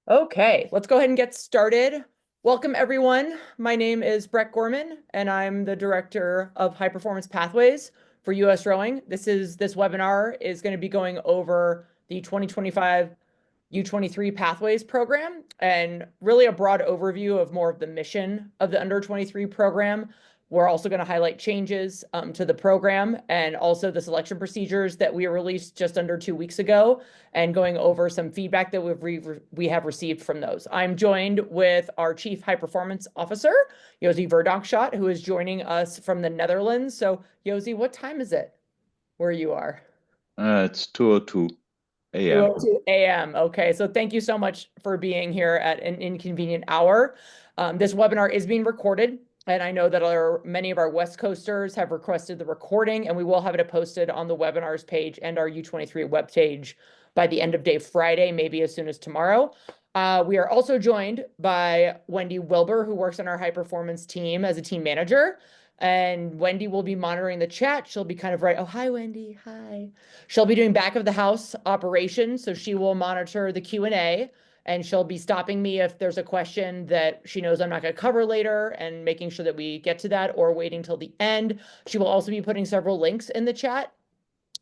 Okay, let's go ahead and get started. Welcome, everyone. My name is Brett Gorman, and I'm the Director of High Performance Pathways for USRowing. This webinar is going to be going over the 2025 U23 Pathways program and really a broad overview of more of the mission of the Under 23 program. We're also going to highlight changes to the program and also the selection procedures that we released just under 2 weeks ago, and going over some feedback that we have received from those. I'm joined with our Chief High Performance Officer, Josy Verdonkschot, who is joining us from the Netherlands. So, Josy, what time is it where you are? It's 2:02 a.m. 2:02 a.m. Okay, so thank you so much for being here at an inconvenient hour. This webinar is being recorded, and I know that many of our West Coasters have requested the recording, and we will have it posted on the webinars page and our U23 webpage by the end of day Friday, maybe as soon as tomorrow. We are also joined by Wendy Wilbur, who works on our high performance team as a team manager. And Wendy will be monitoring the chat. She'll be kind of right. Oh, hi, Wendy. Hi. She'll be doing back of the house operations, so she will monitor the Q&A, and she'll be stopping me if there's a question that she knows I'm not going to cover later and making sure that we get to that, or waiting till the end. She will also be putting several links in the chat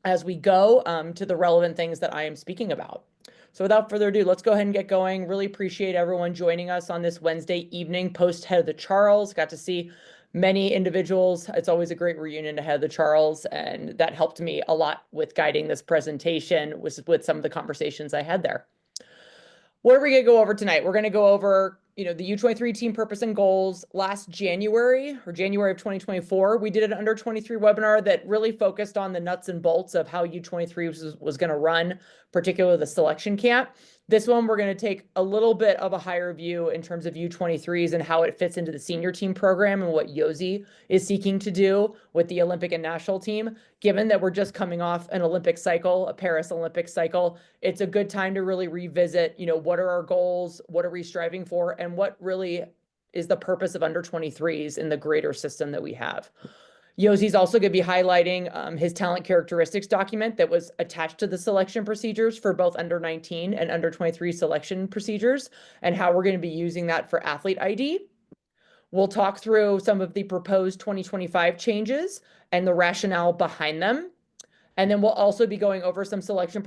as we go to the relevant things that I am speaking about. So without further ado, let's go ahead and get going. Really appreciate everyone joining us on this Wednesday evening post Head of the Charles. Got to see many individuals. It's always a great reunion ahead of the Charles, and that helped me a lot with guiding this presentation with some of the conversations I had there. What are we going to go over tonight? We're going to go over, the U23 team purpose and goals. Last January of 2024, we did an under 23 webinar that really focused on the nuts and bolts of how U23 was going to run, particularly the selection camp. This one, we're going to take a little bit of a higher view in terms of U23s and how it fits into the senior team program and what Josy is seeking to do with the Olympic and national team. Given that we're just coming off an Olympic cycle, a Paris Olympic cycle, it's a good time to really revisit, what are our goals, what are we striving for, and what really is the purpose of under 23s in the greater system that we have. Josy's also going to be highlighting his talent characteristics document that was attached to the selection procedures for both under 19 and under 23 selection procedures, and how we're going to be using that for athlete ID. We'll talk through some of the proposed 2025 changes and the rationale behind them. And then we'll also be going over some selection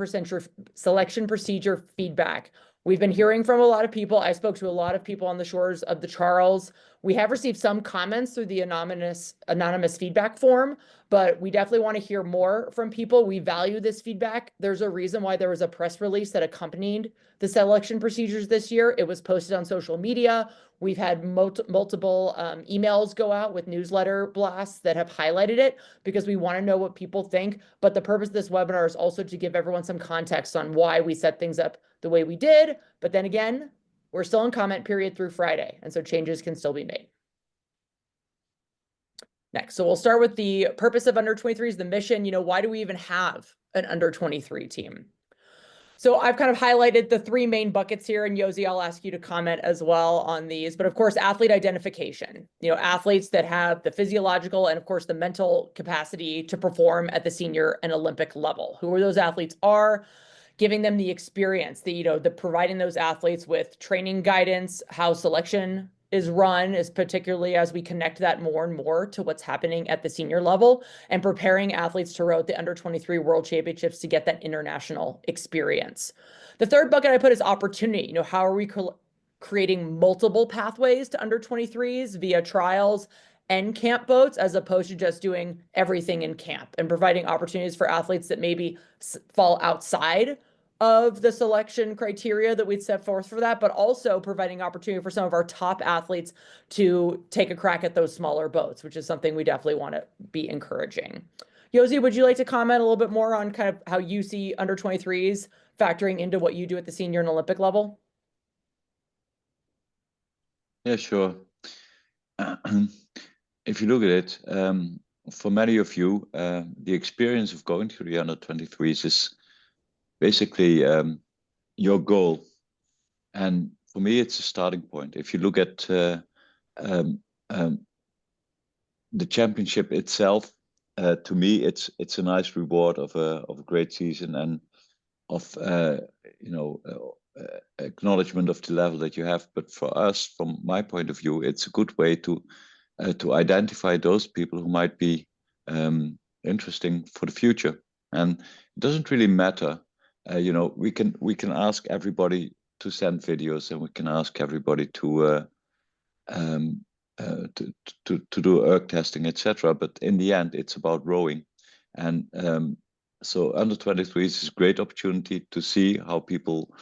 procedure feedback. We've been hearing from a lot of people. I spoke to a lot of people on the shores of the Charles. We have received some comments through the anonymous feedback form, but we definitely want to hear more from people. We value this feedback. There's a reason why there was a press release that accompanied the selection procedures this year. It was posted on social media. We've had multiple emails go out with newsletter blasts that have highlighted it, because we want to know what people think. But the purpose of this webinar is also to give everyone some context on why we set things up the way we did. But then again, we're still in comment period through Friday, and so changes can still be made. Next, so we'll start with the purpose of under 23s, the mission. Why do we even have an under 23 team? So I've kind of highlighted the three main buckets here, and Josy, I'll ask you to comment as well on these. But of course, athlete identification, athletes that have the physiological and of course the mental capacity to perform at the senior and Olympic level. Who those athletes are, giving them the experience, the providing those athletes with training guidance, how selection is run, is particularly as we connect that more and more to what's happening at the senior level, and preparing athletes to row at the under 23 world championships to get that international experience. The third bucket I put is opportunity. How are we creating multiple pathways to under 23s via trials and camp boats, as opposed to just doing everything in camp, and providing opportunities for athletes that maybe fall outside of the selection criteria that we'd set forth for that, but also providing opportunity for some of our top athletes to take a crack at those smaller boats, which is something we definitely want to be encouraging. Josy, would you like to comment a little bit more on kind of how you see under 23s factoring into what you do at the senior and Olympic level? Yeah, sure. If you look at it, for many of you, the experience of going to the under 23s is basically your goal. And for me, it's a starting point. If you look at the championship itself, to me, it's a nice reward of a great season, and of acknowledgement of the level that you have. But for us, from my point of view, it's a good way to identify those people who might be interesting for the future. And it doesn't really matter. We can ask everybody to send videos, and we can ask everybody to do erg testing, etc. But in the end, it's about rowing, and so under 23s is a great opportunity to see how people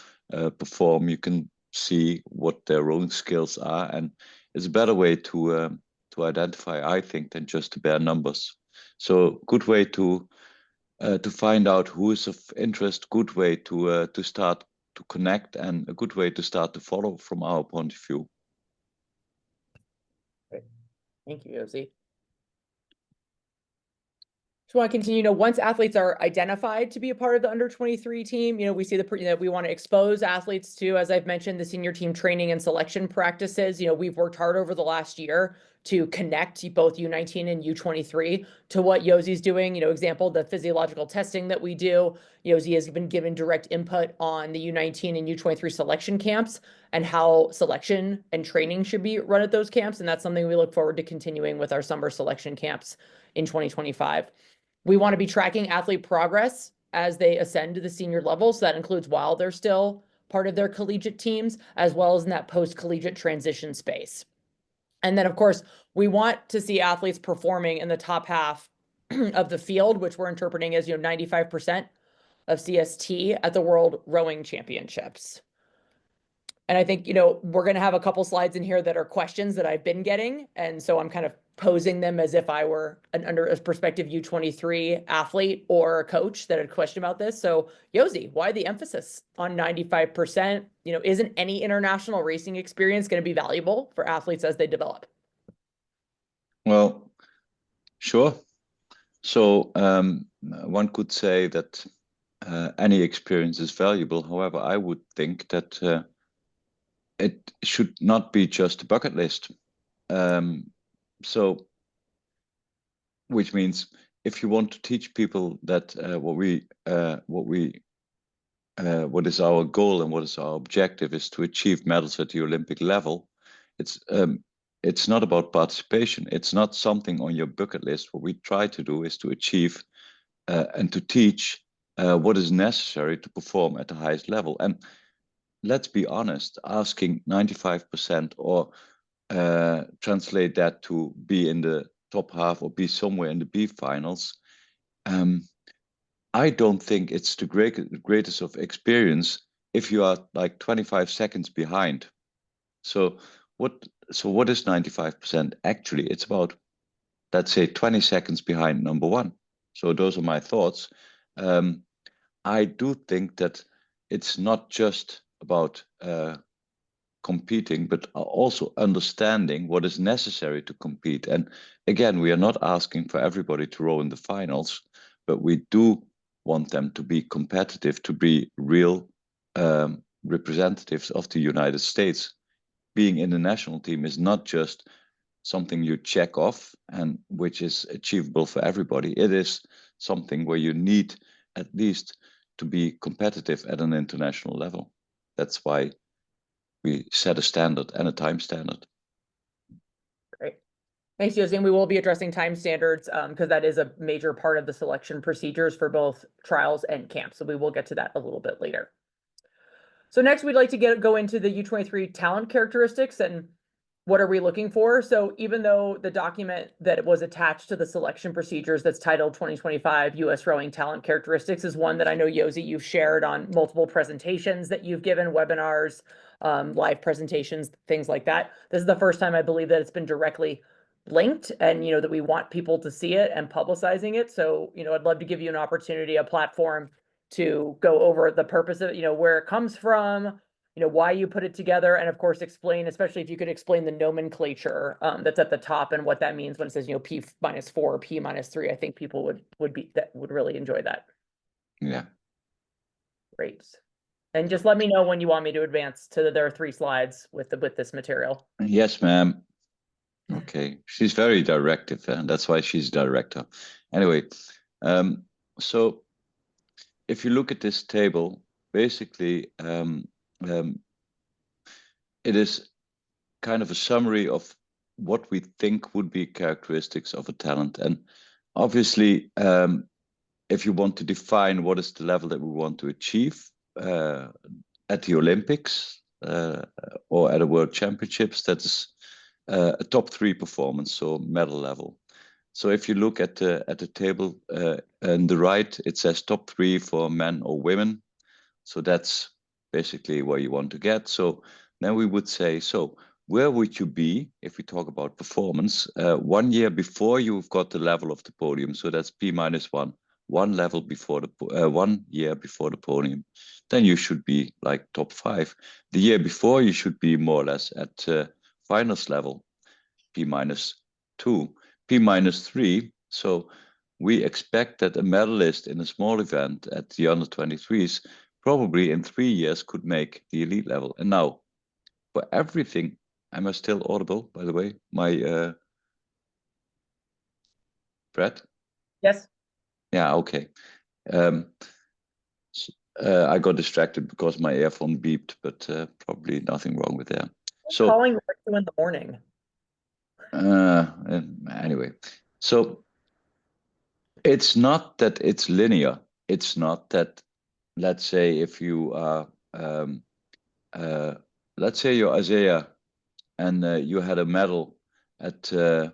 perform. You can see what their rowing skills are, and it's a better way to identify, I think, than just the bare numbers. So good way to find out who is of interest, good way to start to connect, and a good way to start to follow from our point of view. Great. Thank you, Josy. Just want to continue, once athletes are identified to be a part of the under 23 team, we see we want to expose athletes to, as I've mentioned, the senior team training and selection practices. We've worked hard over the last year to connect both U19 and U23 to what Josy's doing. Example, the physiological testing that we do. Josy has been given direct input on the U19 and U23 selection camps and how selection and training should be run at those camps. And that's something we look forward to continuing with our summer selection camps in 2025. We want to be tracking athlete progress as they ascend to the senior level. So that includes while they're still part of their collegiate teams, as well as in that post-collegiate transition space. And then, of course, we want to see athletes performing in the top half of the field, which we're interpreting as 95% of CST at the World Rowing Championships. And I think, we're going to have a couple slides in here that are questions that I've been getting. And so I'm kind of posing them as if I were under a prospective U23 athlete or a coach that had a question about this. So Josy, why the emphasis on 95%? Isn't any international racing experience going to be valuable for athletes as they develop? Well, sure. So one could say that any experience is valuable. However, I would think that it should not be just a bucket list. So, which means if you want to teach people that what is our goal and what is our objective is to achieve medals at the Olympic level, it's not about participation. It's not something on your bucket list. What we try to do is to achieve and to teach what is necessary to perform at the highest level. And let's be honest, asking 95% or translate that to be in the top half or be somewhere in the B finals, I don't think it's the greatest of experience if you are like 25 seconds behind. So what is 95%? Actually, it's about, let's say, 20 seconds behind number one. So those are my thoughts. I do think that it's not just about competing, but also understanding what is necessary to compete. And again, we are not asking for everybody to row in the finals, but we do want them to be competitive, to be real representatives of the United States. Being in the national team is not just something you check off and which is achievable for everybody. It is something where you need at least to be competitive at an international level. That's why we set a standard and a time standard. Great. Thanks, Josy. And we will be addressing time standards because that is a major part of the selection procedures for both trials and camps. So we will get to that a little bit later. So next, we'd like to go into the U23 talent characteristics and what are we looking for? So even though the document that was attached to the selection procedures that's titled 2025 US Rowing Talent Characteristics is one that I know, Josy, you've shared on multiple presentations that you've given, webinars, live presentations, things like that. This is the first time I believe that it's been directly linked and, that we want people to see it and publicizing it. So, I'd love to give you an opportunity, a platform to go over the purpose of it, where it comes from, why you put it together, and of course explain, especially if you could explain the nomenclature that's at the top and what that means when it says, P-4, P-3. I think people would really enjoy that. Yeah. Great. And just let me know when you want me to advance to there are 3 slides with this material. Yes, ma'am. Okay. She's very directive, and that's why she's director. Anyway, so if you look at this table, basically it is kind of a summary of what we think would be characteristics of a talent. And obviously, if you want to define what is the level that we want to achieve at the Olympics or at a World Championships, that is a top 3 performance, so medal level. So if you look at the table on the right, it says top 3 for men or women. So that's basically where you want to get. So then we would say, so where would you be if we talk about performance 1 year before you've got the level of the podium? So that's P-1, one level before the 1 year before the podium. Then you should be like top 5. The year before you should be more or less at finals level, P-2, P-3. So we expect that a medalist in a small event at the under 23s probably in 3 years could make the elite level. And now, for everything, am I still audible, by the way? My Brett? Yes. Yeah, okay. I got distracted because my earphone beeped, but probably nothing wrong with that. So calling you in the morning. Anyway, so it's not that it's linear. It's not that, let's say, if you are, let's say you're Isaiah and you had a medal at the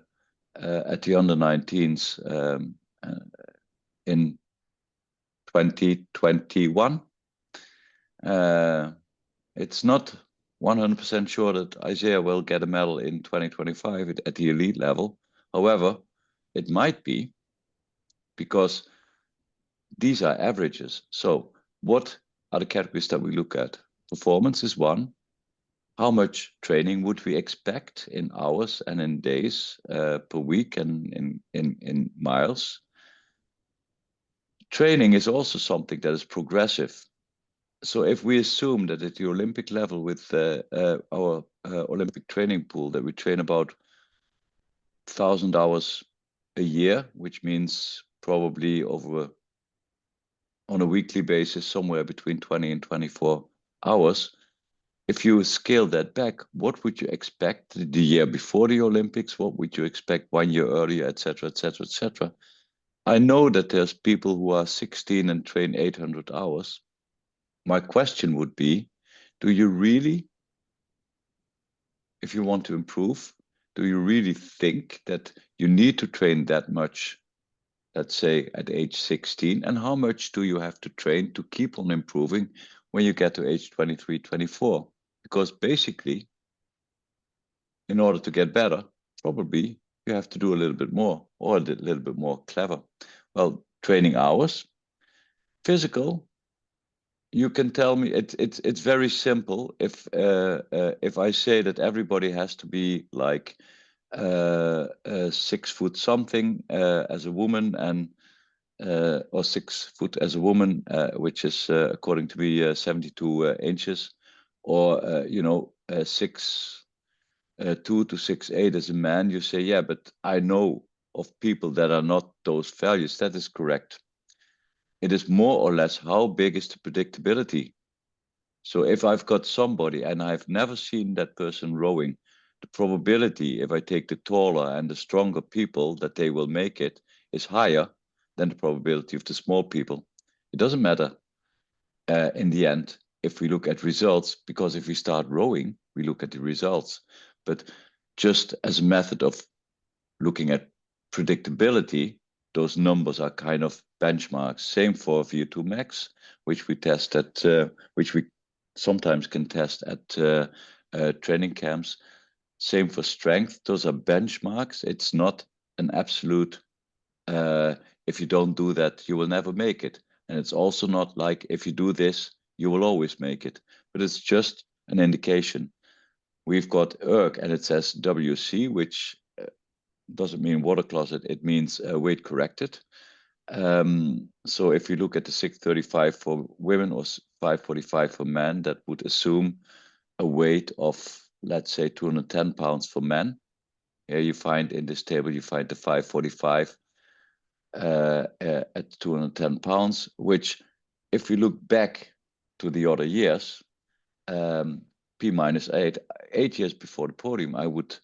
under 19s in 2021. It's not 100% sure that Isaiah will get a medal in 2025 at the elite level. However, it might be, because these are averages. So what are the categories that we look at? Performance is one. How much training would we expect in hours and in days per week and in miles? Training is also something that is progressive. So if we assume that at the Olympic level with our Olympic training pool that we train about 1,000 hours a year, which means probably on a weekly basis somewhere between 20 and 24 hours. If you scale that back, what would you expect the year before the Olympics? What would you expect 1 year earlier, etc., etc., etc.? I know that there's people who are 16 and train 800 hours. My question would be, do you really, if you want to improve, do you really think that you need to train that much, let's say at age 16? And how much do you have to train to keep on improving when you get to age 23, 24? Because basically, in order to get better, probably you have to do a little bit more or a little bit more clever. Well, training hours, physical, you can tell me it's very simple. If I say that everybody has to be like 6 foot something as a woman and or 6 foot as a woman, which is according to me 72 inches, or 6'2" to 6'8" as a man, you say, yeah, but I know of people that are not those values. That is correct. It is more or less how big is the predictability. So if I've got somebody and I've never seen that person rowing, the probability, if I take the taller and the stronger people, that they will make it is higher than the probability of the small people. It doesn't matter in the end if we look at results, because if we start rowing, we look at the results. But just as a method of looking at predictability, those numbers are kind of benchmarks. Same for VO2 max, which we test at, which we sometimes can test at training camps. Same for strength. Those are benchmarks. It's not an absolute, if you don't do that, you will never make it. And it's also not like if you do this, you will always make it. But it's just an indication. We've got ERG and it says WC, which doesn't mean water closet. It means weight corrected. So if you look at the 635 for women or 545 for men, that would assume a weight of, let's say, 210 pounds for men. Here you find in this table, you find the 545 at 210 pounds, which if we look back to the other years, P minus 8 years before the podium, I would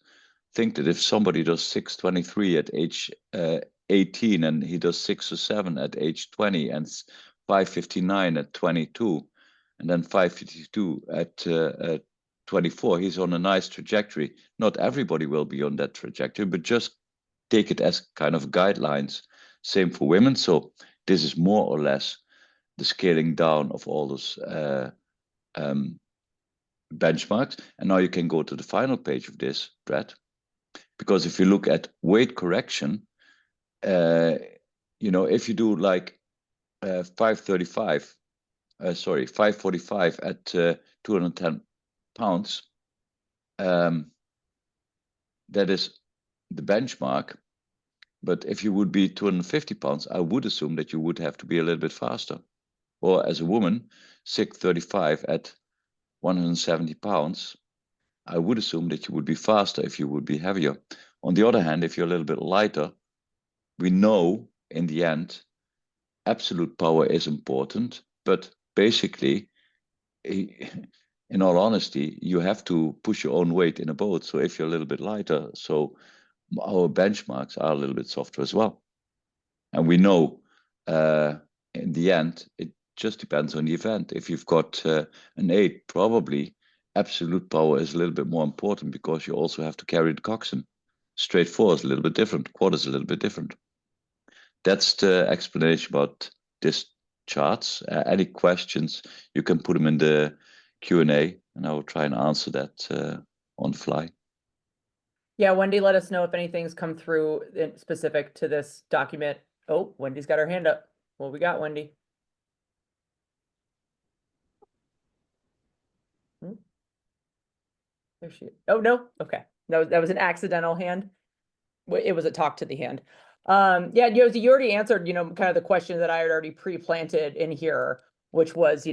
think that if somebody does 6:23 at age 18 and he does 6 or 7 at age 20 and 5:59 at 22 and then 5:52 at 24, he's on a nice trajectory. Not everybody will be on that trajectory, but just take it as kind of guidelines. Same for women. So this is more or less the scaling down of all those benchmarks. And now you can go to the final page of this, Brett, because if you look at weight correction, if you do like 545 at 210 pounds, that is the benchmark. But if you would be 250 pounds, I would assume that you would have to be a little bit faster. Or as a woman, 635 at 170 pounds, I would assume that you would be faster if you would be heavier. On the other hand, if you're a little bit lighter, we know in the end, absolute power is important, but basically, in all honesty, you have to push your own weight in a boat. So if you're a little bit lighter, so our benchmarks are a little bit softer as well. And we know in the end, it just depends on the event. If you've got an 8, probably absolute power is a little bit more important because you also have to carry the coxswain. Straight 4 is a little bit different. Quad is a little bit different. That's the explanation about this charts. Any questions, you can put them in the Q&A and I will try and answer that on the fly. Yeah, Wendy, let us know if anything's come through specific to this document. Oh, Wendy's got her hand up. What we got, Wendy? There she is. Oh, no. Okay. No, that was an accidental hand. It was a talk to the hand. Yeah, Josy, you already answered, kind of the question that I had already pre-planted in here, which was,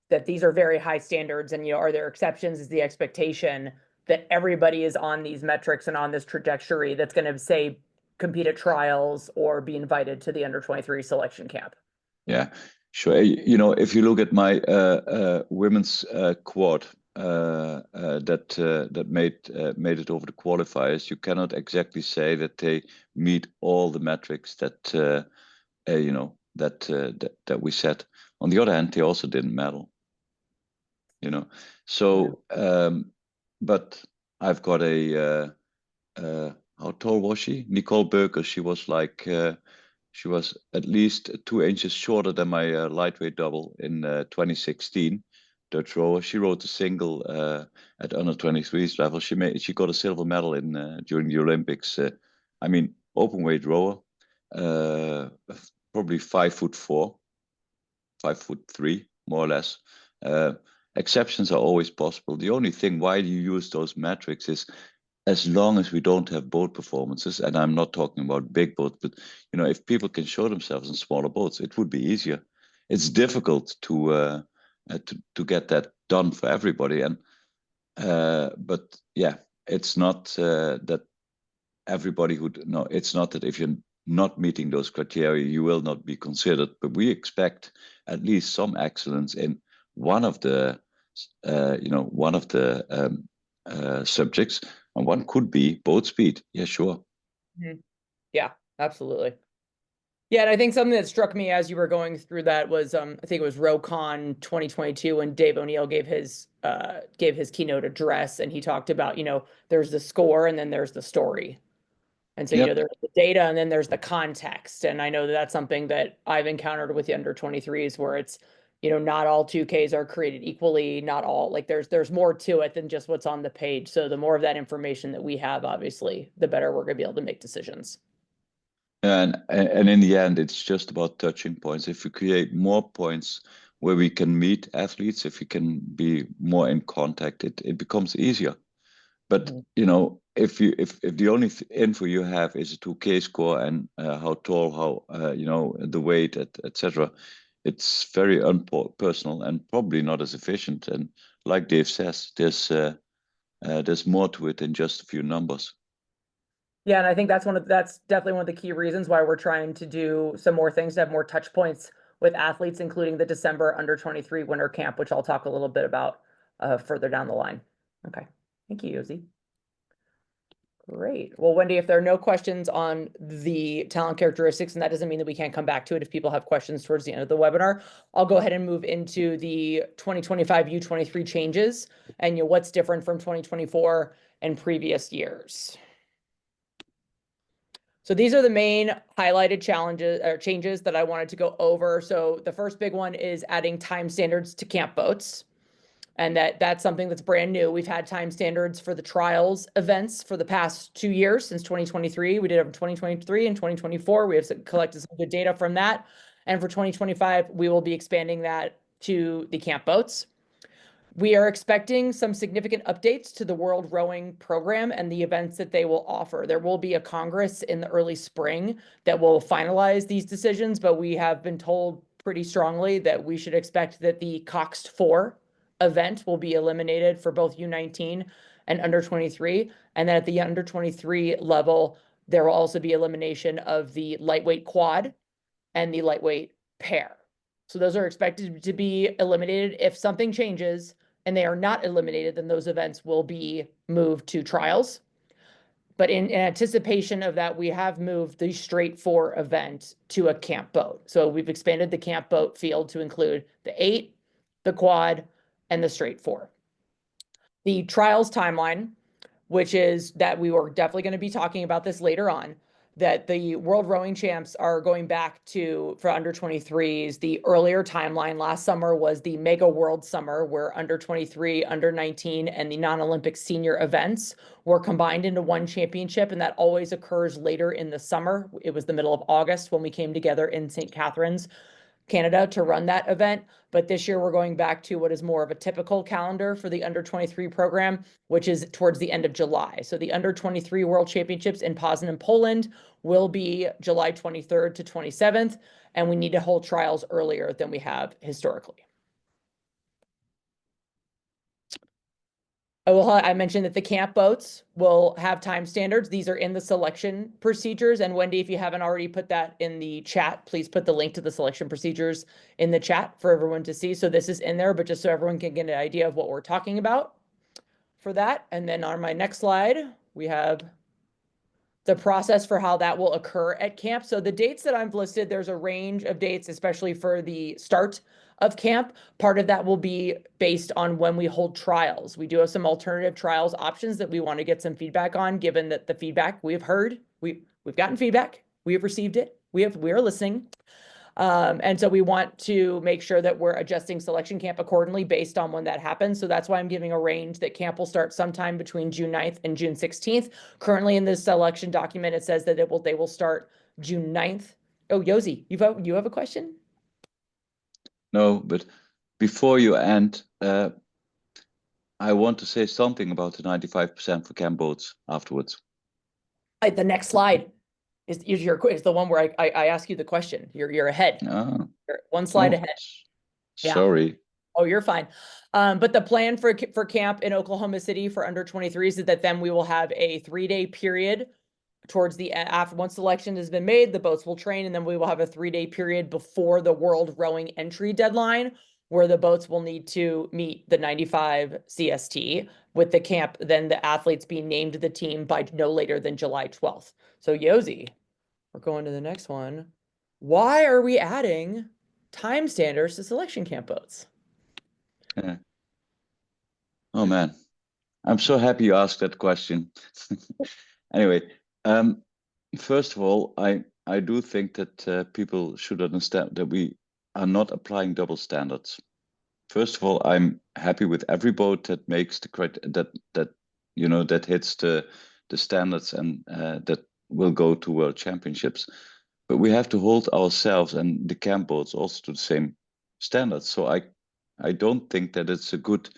that these are very high standards and, are there exceptions? Is the expectation that everybody is on these metrics and on this trajectory that's going to, say, compete at trials or be invited to the under 23 selection camp? Yeah, sure. If you look at my women's quad that made it over the qualifiers, you cannot exactly say that they meet all the metrics that that we set. On the other hand, they also didn't medal. So but I've got a how tall was she? Nicole Burker. She was like she was at least 2 inches shorter than my lightweight double in 2016. Dutch rower. She rode a single at under 23s level. She got a silver medal in during the Olympics. Open weight rower, probably 5'4", 5'3", more or less. Exceptions are always possible. The only thing why you use those metrics is as long as we don't have boat performances, and I'm not talking about big boats, but if people can show themselves in smaller boats, it would be easier. It's difficult to get that done for everybody, and but yeah, it's not that everybody would. No, it's not that if you're not meeting those criteria, you will not be considered. But we expect at least some excellence in one of the subjects, and one could be boat speed. Yeah, sure. Mm-hmm. Yeah, absolutely. Yeah, and I think something that struck me as you were going through that was I think it was RowCon 2022 when Dave O'Neill gave his keynote address, and he talked about, there's the score and then there's the story. And so, Yep. there's the data and then there's the context. And I know that that's something that I've encountered with the under 23s where it's, not all 2Ks are created equally, not all, like there's more to it than just what's on the page. So the more of that information that we have, obviously, the better we're gonna be able to make decisions. And in the end, it's just about touching points. If we create more points where we can meet athletes, if we can be more in contact, it becomes easier. But if the only info you have is a 2K score and how tall, how the weight, etc., it's very unpersonal and probably not as efficient. And like Dave says, there's more to it than just a few numbers. Yeah, and I think that's definitely one of the key reasons why we're trying to do some more things to have more touch points with athletes, including the December under 23 winter camp, which I'll talk a little bit about further down the line. Okay, thank you, Josy. Great. Well, Wendy, if there are no questions on the talent characteristics, and that doesn't mean that we can't come back to it if people have questions towards the end of the webinar, I'll go ahead and move into the 2025 U23 changes and what's different from 2024 and previous years. So these are the main highlighted challenges or changes that I wanted to go over. So the first big one is adding time standards to camp boats. And that's something that's brand new. We've had time standards for the trials events for the past 2 years since 2023. We did it in 2023 and 2024. We have collected some good data from that. And for 2025, we will be expanding that to the camp boats. We are expecting some significant updates to the World Rowing program and the events that they will offer. There will be a Congress in the early spring that will finalize these decisions, but we have been told pretty strongly that we should expect that the Coxed 4 event will be eliminated for both U19 and under 23. And then at the under 23 level, there will also be elimination of the lightweight quad and the lightweight pair. So those are expected to be eliminated. If something changes and they are not eliminated, then those events will be moved to trials. But in anticipation of that, we have moved the straight 4 event to a camp boat. So we've expanded the camp boat field to include the 8, the quad, and the straight 4. The trials timeline, which is that we were definitely going to be talking about this later on, that the World Rowing Champs are going back to, for under 23s, the earlier timeline last summer was the Mega World Summer, where under 23, under 19, and the non-Olympic senior events were combined into one championship, and that always occurs later in the summer. It was the middle of August when we came together in St. Catharines, Canada, to run that event. But this year we're going back to what is more of a typical calendar for the under 23 program, which is towards the end of July. So the under 23 World Championships in Poznan, Poland will be July 23rd to 27th, and we need to hold trials earlier than we have historically. I mentioned that the camp boats will have time standards. These are in the selection procedures. And Wendy, if you haven't already put that in the chat, please put the link to the selection procedures in the chat for everyone to see. So this is in there, but just so everyone can get an idea of what we're talking about for that. And then on my next slide, we have the process for how that will occur at camp. So the dates that I've listed, there's a range of dates, especially for the start of camp. Part of that will be based on when we hold trials. We do have some alternative trials options that we want to get some feedback on, given that the feedback we've heard, we've gotten feedback, we have received it, we are listening. And so we want to make sure that we're adjusting selection camp accordingly based on when that happens. So that's why I'm giving a range that camp will start sometime between June 9th and June 16th. Currently in this selection document, it says that they will start June 9th. Oh, Josy, you have a question? No, but before you end, I want to say something about the 95% for camp boats afterwards. The next slide is the one where I ask you the question. You're ahead. Oh. You're one slide ahead. Sorry. Yeah. Oh, you're fine. But the plan for camp in Oklahoma City for under 23s is that then we will have a 3-day period towards the after, once selection has been made, the boats will train, and then we will have a 3-day period before the World Rowing entry deadline, where the boats will need to meet the 95 CST with the camp, then the athletes being named to the team by no later than July 12th. So Josy, we're going to the next one. Why are we adding time standards to selection camp boats? Yeah. Oh man, I'm so happy you asked that question. Anyway, first of all, I do think that people should understand that we are not applying double standards. First of all, I'm happy with every boat that makes the that hits the standards and that will go to World Championships. But we have to hold ourselves and the camp boats also to the same standards. So I don't think that it's a good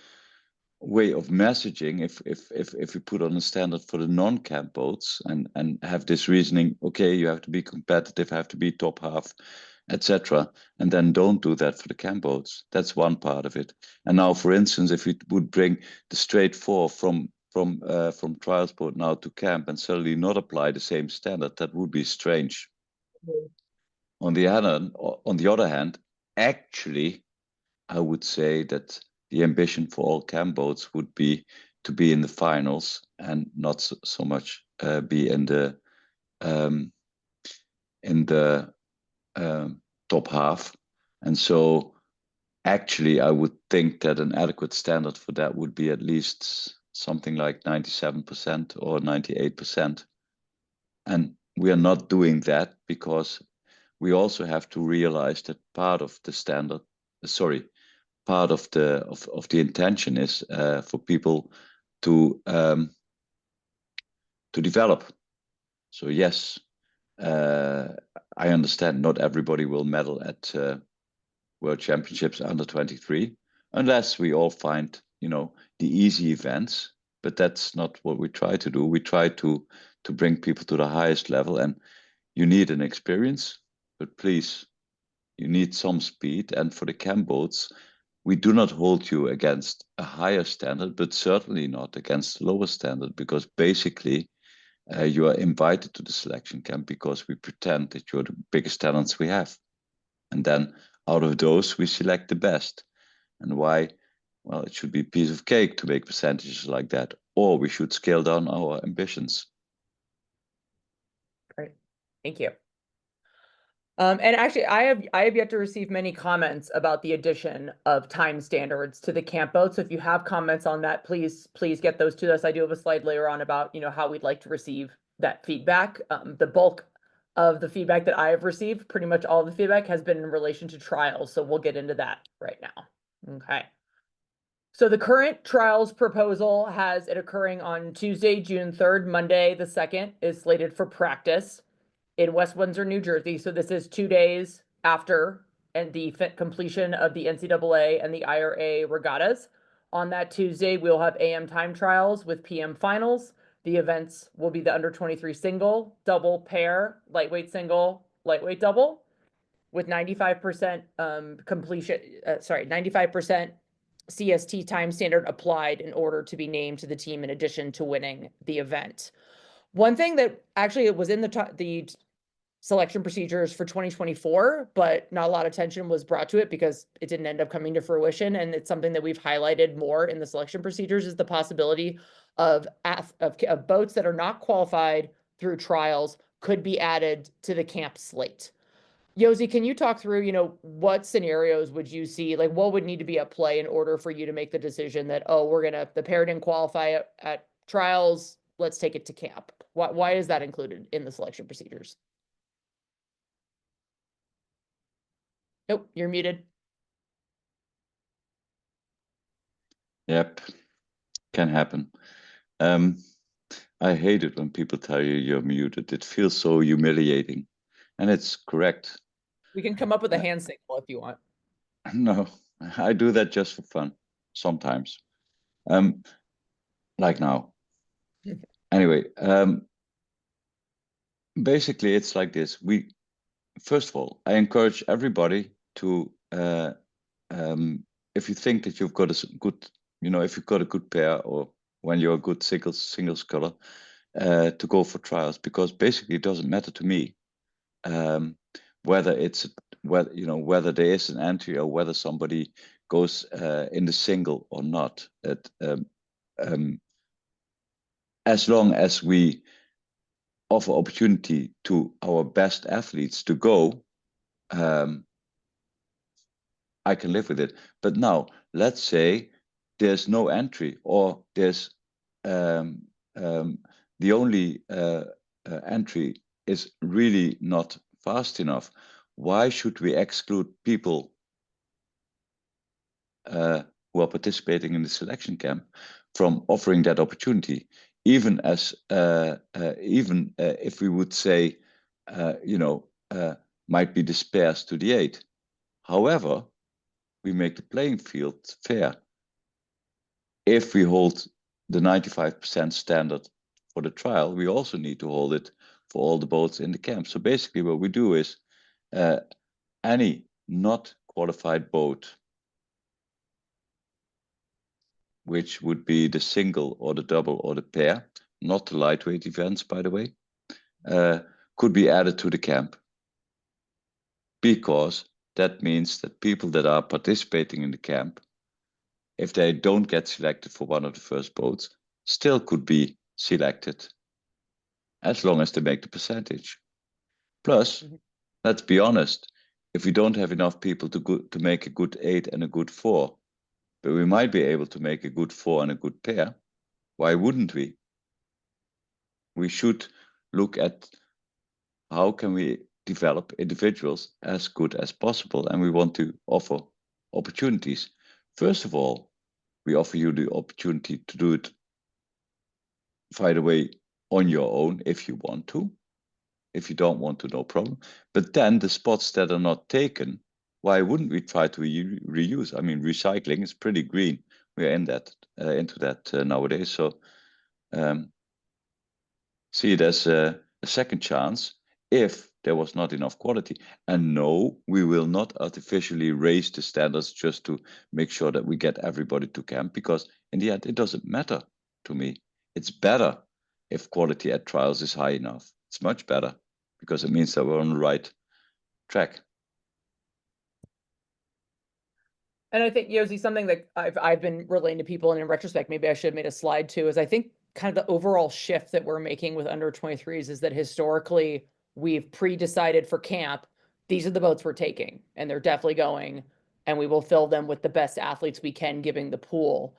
way of messaging if we put on a standard for the non-camp boats and have this reasoning, okay, you have to be competitive, have to be top half, etc., and then don't do that for the camp boats. That's one part of it. And now, for instance, if we would bring the straight 4 from trials boat now to camp and suddenly not apply the same standard, that would be strange. On the other hand, actually, I would say that the ambition for all camp boats would be to be in the finals and not so much be in the top half. And so actually, I would think that an adequate standard for that would be at least something like 97% or 98%. And we are not doing that because we also have to realize that part of the standard, part of the intention is for people to develop. So yes, I understand not everybody will medal at World Championships under 23, unless we all find, the easy events. But that's not what we try to do. We try to bring people to the highest level, and you need an experience, but please, you need some speed. And for the cam boats, we do not hold you against a higher standard, but certainly not against a lower standard, because basically you are invited to the selection camp because we pretend that you're the biggest talents we have. And then out of those, we select the best. And why? Well, it should be a piece of cake to make percentages like that, or we should scale down our ambitions. Great, thank you. And actually, I have yet to receive many comments about the addition of time standards to the camp boat. So if you have comments on that, please get those to us. I do have a slide later on about how we'd like to receive that feedback. The bulk of the feedback that I have received, pretty much all the feedback, has been in relation to trials. So we'll get into that right now. Okay. So the current trials proposal has it occurring on Tuesday, June 3rd, Monday the 2nd is slated for practice in West Windsor, New Jersey. So this is 2 days after and the completion of the NCAA and the IRA regattas. On that Tuesday, we'll have AM time trials with PM finals. The events will be the under 23 single, double, pair, lightweight single, lightweight double, with 95% completion. 95% CST time standard applied in order to be named to the team in addition to winning the event. One thing that actually was in the selection procedures for 2024, but not a lot of attention was brought to it because it didn't end up coming to fruition. And it's something that we've highlighted more in the selection procedures, is the possibility of boats that are not qualified through trials could be added to the camp slate. Josy, can you talk through, what scenarios would you see, like what would need to be at play in order for you to make the decision that, the pair didn't qualify at trials, let's take it to camp? Why is that included in the selection procedures? Nope, you're muted. Yep, can happen. I hate it when people tell you you're muted. It feels so humiliating, and it's correct. We can come up with a hand signal if you want. No, I do that just for fun sometimes. Like now. Anyway, basically it's like this. First of all, I encourage everybody to, if you think that you've got a good, if you've got a good pair, or when you're a good singles color, to go for trials, because basically it doesn't matter to me whether there is an entry or whether somebody goes in the single or not. As long as we offer opportunity to our best athletes to go, I can live with it. But now, let's say there's no entry, or there's the only entry is really not fast enough. Why should we exclude people who are participating in the selection camp from offering that opportunity? Even if we would say, might be the spares to the 8. However, we make the playing field fair. If we hold the 95% standard for the trial, we also need to hold it for all the boats in the camp. So basically what we do is any not qualified boat, which would be the single or the double or the pair, not the lightweight events, by the way, could be added to the camp, because that means that people that are participating in the camp if they don't get selected for one of the first boats, still could be selected as long as they make the percentage. Plus, let's be honest, if we don't have enough people to make a good 8 and a good 4, but we might be able to make a good 4 and a good pair, why wouldn't we? We should look at how can we develop individuals as good as possible, and we want to offer opportunities. First of all, we offer you the opportunity to do it, by the way, on your own if you want to. If you don't want to, no problem. But then the spots that are not taken, why wouldn't we try to reuse? I mean, recycling is pretty green. We're in that into that nowadays. So see it as a second chance if there was not enough quality. And no, we will not artificially raise the standards just to make sure that we get everybody to camp, because in the end, it doesn't matter to me. It's better if quality at trials is high enough. It's much better because it means that we're on the right track. And I think, Josy, something that I've been relaying to people, and in retrospect, maybe I should have made a slide too, is I think kind of the overall shift that we're making with under 23s is that historically we've pre-decided for camp, these are the boats we're taking, and they're definitely going, and we will fill them with the best athletes we can, given the pool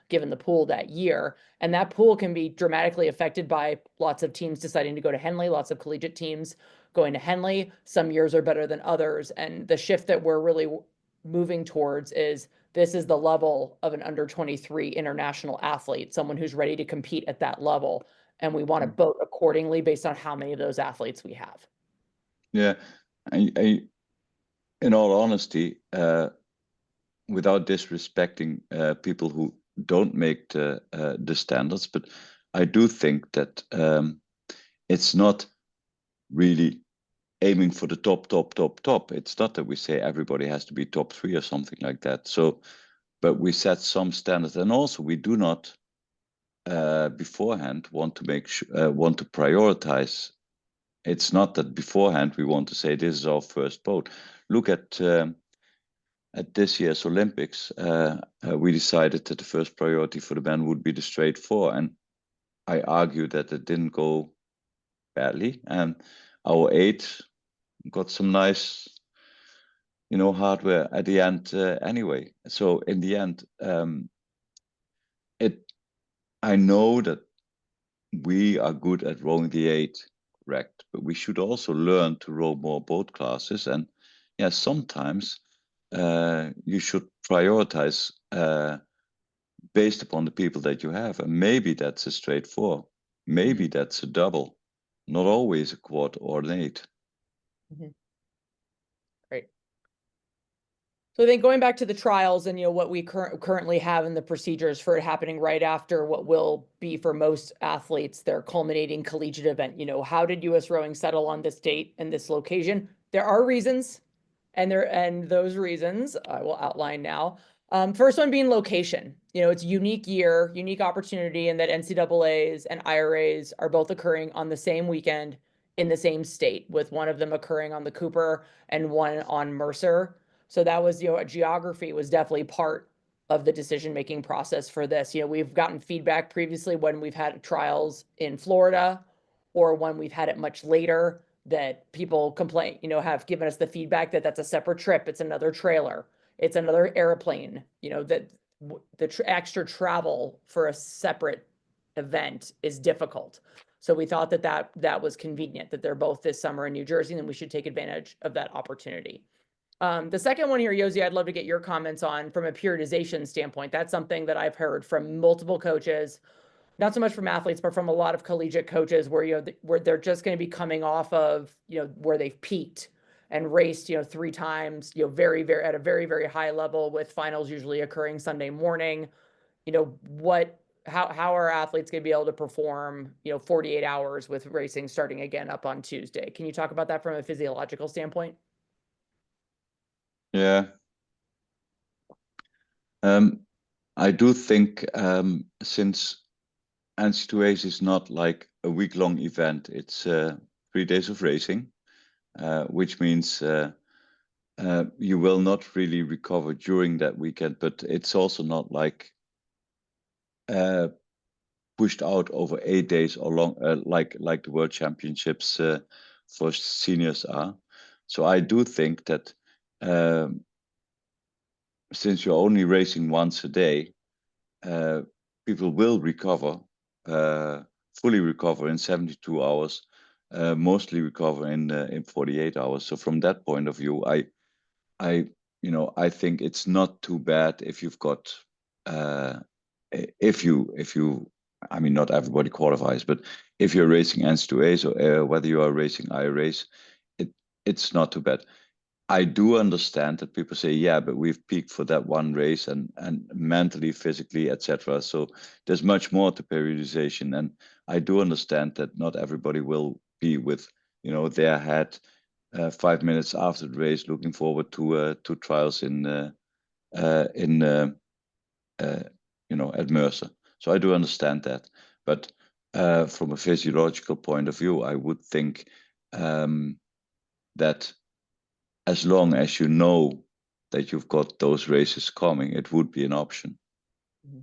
that year. And that pool can be dramatically affected by lots of teams deciding to go to Henley, lots of collegiate teams going to Henley. Some years are better than others. And the shift that we're really moving towards is this is the level of an under 23 international athlete, someone who's ready to compete at that level. And we want to vote accordingly based on how many of those athletes we have. Yeah, in all honesty, without disrespecting people who don't make the standards, but I do think that it's not really aiming for the top. It's not that we say everybody has to be top 3 or something like that. So, but we set some standards, and also we do not beforehand want to prioritize. It's not that beforehand we want to say this is our first boat. Look at this year's Olympics. We decided that the first priority for the men would be the straight 4, and I argue that it didn't go badly, and our 8 got some nice, hardware at the end anyway. So in the end, I know that we are good at rowing the 8, correct, but we should also learn to row more boat classes. And yeah, sometimes you should prioritize based upon the people that you have, and maybe that's a straight 4, maybe that's a double, not always a quad or an 8. Great. So then going back to the trials and what we currently have in the procedures for it happening right after what will be for most athletes their culminating collegiate event. How did US Rowing settle on this date and this location? There are reasons, and those reasons I will outline now. First one being location. It's a unique year, unique opportunity, and that NCAAs and IRAs are both occurring on the same weekend in the same state, with one of them occurring on the Cooper and one on Mercer. So that was, geography was definitely part of the decision-making process for this. We've gotten feedback previously when we've had trials in Florida or when we've had it much later that people complain, have given us the feedback that that's a separate trip. It's another trailer. It's another airplane, that the extra travel for a separate event is difficult. So we thought that was convenient, that they're both this summer in New Jersey, and we should take advantage of that opportunity. The second one here, Josy, I'd love to get your comments on from a periodization standpoint. That's something that I've heard from multiple coaches, not so much from athletes, but from a lot of collegiate coaches where, where they're just going to be coming off of, where they've peaked and raced, 3 times, very, very, at a very, very high level, with finals usually occurring Sunday morning. How are athletes going to be able to perform, 48 hours with racing starting again up on Tuesday? Can you talk about that from a physiological standpoint? Yeah. I do think since NC2A's is not like a week-long event, it's 3 days of racing, which means you will not really recover during that weekend, but it's also not like pushed out over 8 days or long, like the World Championships for seniors are. So I do think that since you're only racing once a day, people will recover, fully recover in 72 hours, mostly recover in 48 hours. So from that point of view, I think it's not too bad if you've got, if you, I mean, not everybody qualifies, but if you're racing NC2As or whether you are racing IRAs, it's not too bad. I do understand that people say, yeah, but we've peaked for that one race and mentally, physically, etc. So there's much more to periodization, and I do understand that not everybody will be with their head 5 minutes after the race, looking forward to trials at Mercer. So I do understand that, but from a physiological point of view, I would think that as long as you know that you've got those races coming, it would be an option. Mm-hmm.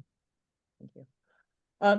Thank you.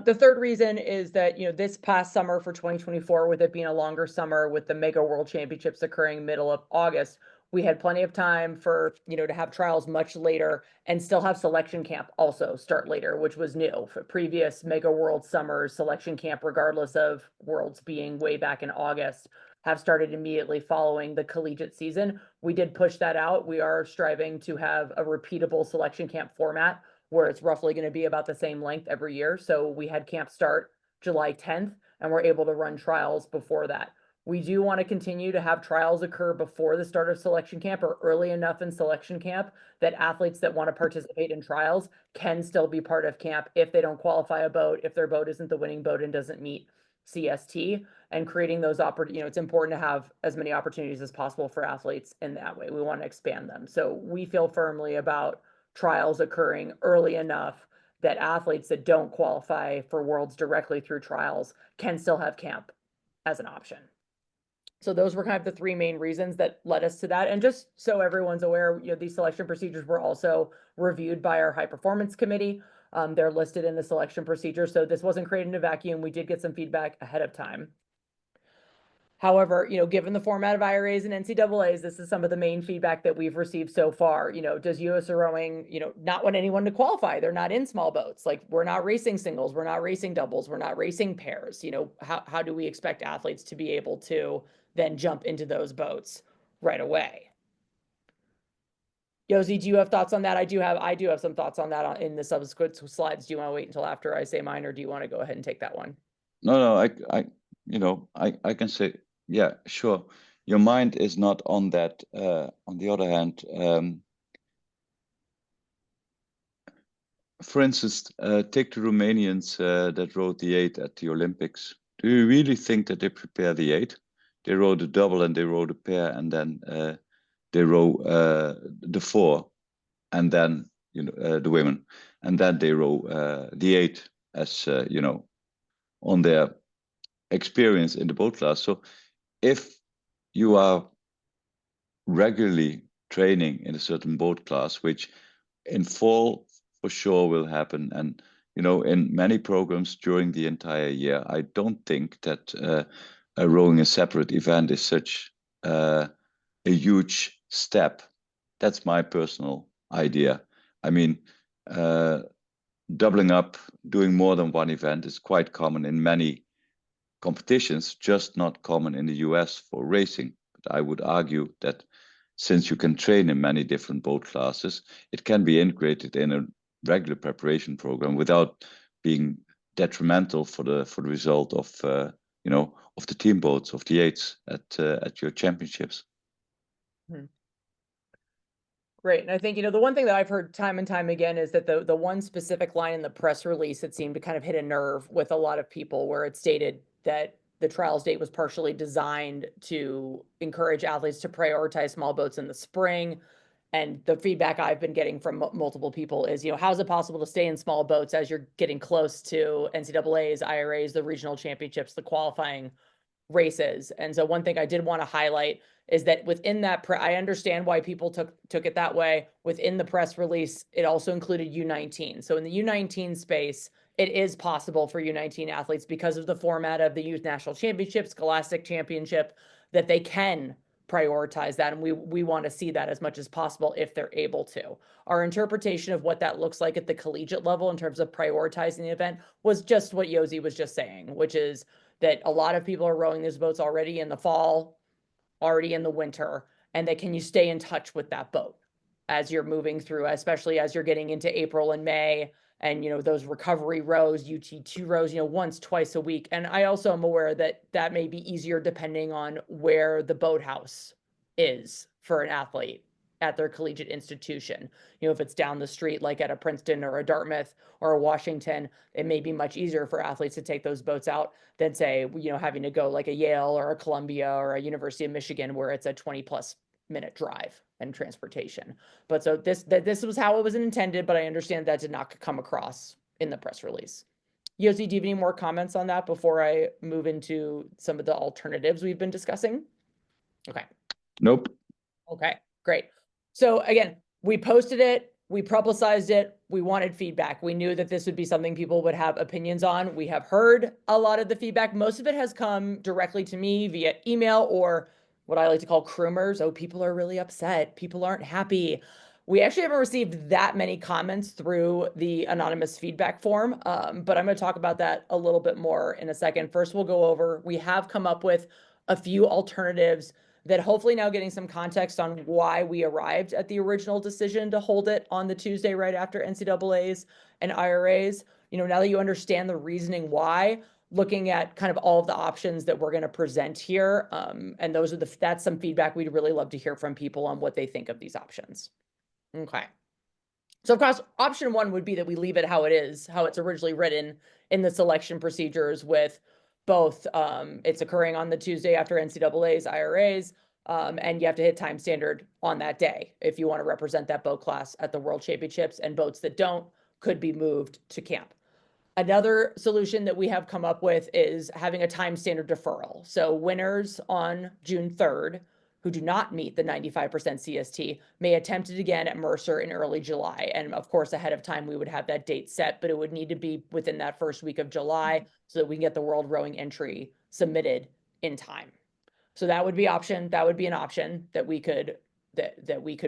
The third reason is that, this past summer for 2024, with it being a longer summer with the Mega World Championships occurring middle of August, we had plenty of time for, to have trials much later and still have selection camp also start later, which was new. For previous Mega World summers, selection camp, regardless of Worlds being way back in August, have started immediately following the collegiate season. We did push that out. We are striving to have a repeatable selection camp format where it's roughly going to be about the same length every year. So we had camp start July 10th, and we're able to run trials before that. We do want to continue to have trials occur before the start of selection camp or early enough in selection camp that athletes that want to participate in trials can still be part of camp if they don't qualify a boat, if their boat isn't the winning boat and doesn't meet CST, and creating those it's important to have as many opportunities as possible for athletes in that way. We want to expand them. So we feel firmly about trials occurring early enough that athletes that don't qualify for Worlds directly through trials can still have camp as an option. So those were kind of the three main reasons that led us to that. And just so everyone's aware, these selection procedures were also reviewed by our high performance committee. They're listed in the selection procedure. So this wasn't created in a vacuum. We did get some feedback ahead of time. However, given the format of IRAs and NCAAs, this is some of the main feedback that we've received so far. Does USRowing, not want anyone to qualify? They're not in small boats. Like, we're not racing singles, we're not racing doubles, we're not racing pairs. How do we expect athletes to be able to then jump into those boats right away? Josy, do you have thoughts on that? I do have some thoughts on that in the subsequent slides. Do you want to wait until after I say mine, or do you want to go ahead and take that one? No, I can say, yeah, sure. Your mind is not on that. On the other hand, for instance, take the Romanians that rode the 8 at the Olympics. Do you really think that they prepare the 8? They rode a double and they rode a pair, and then they row the 4, and then the women, and then they row the 8 as on their experience in the boat class. So if you are regularly training in a certain boat class, which in fall for sure will happen, and in many programs during the entire year, I don't think that rowing a separate event is such a huge step. That's my personal idea. I mean, doubling up, doing more than one event is quite common in many competitions, just not common in the US for racing. But I would argue that since you can train in many different boat classes, it can be integrated in a regular preparation program without being detrimental for the result of of the team boats, of the 8s at your championships. Great. And I think, the one thing that I've heard time and time again is that the one specific line in the press release that seemed to kind of hit a nerve with a lot of people, where it stated that the trials date was partially designed to encourage athletes to prioritize small boats in the spring. And the feedback I've been getting from multiple people is, how is it possible to stay in small boats as you're getting close to NCAAs, IRAs, the regional championships, the qualifying races? And so one thing I did want to highlight is that within that, I understand why people took it that way. Within the press release, it also included U19. So in the U19 space, it is possible for U19 athletes because of the format of the Youth National Championship, Scholastic Championship, that they can prioritize that. And we want to see that as much as possible if they're able to. Our interpretation of what that looks like at the collegiate level in terms of prioritizing the event was just what Josy was just saying, which is that a lot of people are rowing these boats already in the fall, already in the winter, and that can you stay in touch with that boat as you're moving through, especially as you're getting into April and May, and those recovery rows, UT2 rows, once, twice a week. And I also am aware that that may be easier depending on where the boathouse is for an athlete at their collegiate institution. If it's down the street, like at a Princeton or a Dartmouth or a Washington, it may be much easier for athletes to take those boats out than, say, having to go like a Yale or a Columbia or a University of Michigan, where it's a 20+ minute drive and transportation. But so this was how it was intended, but I understand that did not come across in the press release. Josy, do you have any more comments on that before I move into some of the alternatives we've been discussing? Okay. Nope. Okay, great. So again, we posted it, we publicized it, we wanted feedback. We knew that this would be something people would have opinions on. We have heard a lot of the feedback. Most of it has come directly to me via email or what I like to call croomers. Oh, people are really upset. People aren't happy. We actually haven't received that many comments through the anonymous feedback form, but I'm going to talk about that a little bit more in a second. First, we'll go over, we have come up with a few alternatives that hopefully now getting some context on why we arrived at the original decision to hold it on the Tuesday right after NCAAs and IRAs. Now that you understand the reasoning why, looking at kind of all of the options that we're going to present here, and that's some feedback we'd really love to hear from people on what they think of these options. Okay. So of course, option one would be that we leave it how it is, how it's originally written in the selection procedures, with both it's occurring on the Tuesday after NCAAs, IRAs, and you have to hit time standard on that day if you want to represent that boat class at the World Championships, and boats that don't could be moved to camp. Another solution that we have come up with is having a time standard deferral. So winners on June 3rd who do not meet the 95% CST may attempt it again at Mercer in early July. And of course, ahead of time, we would have that date set, but it would need to be within that first week of July so that we can get the world rowing entry submitted in time. So that would be an option that we could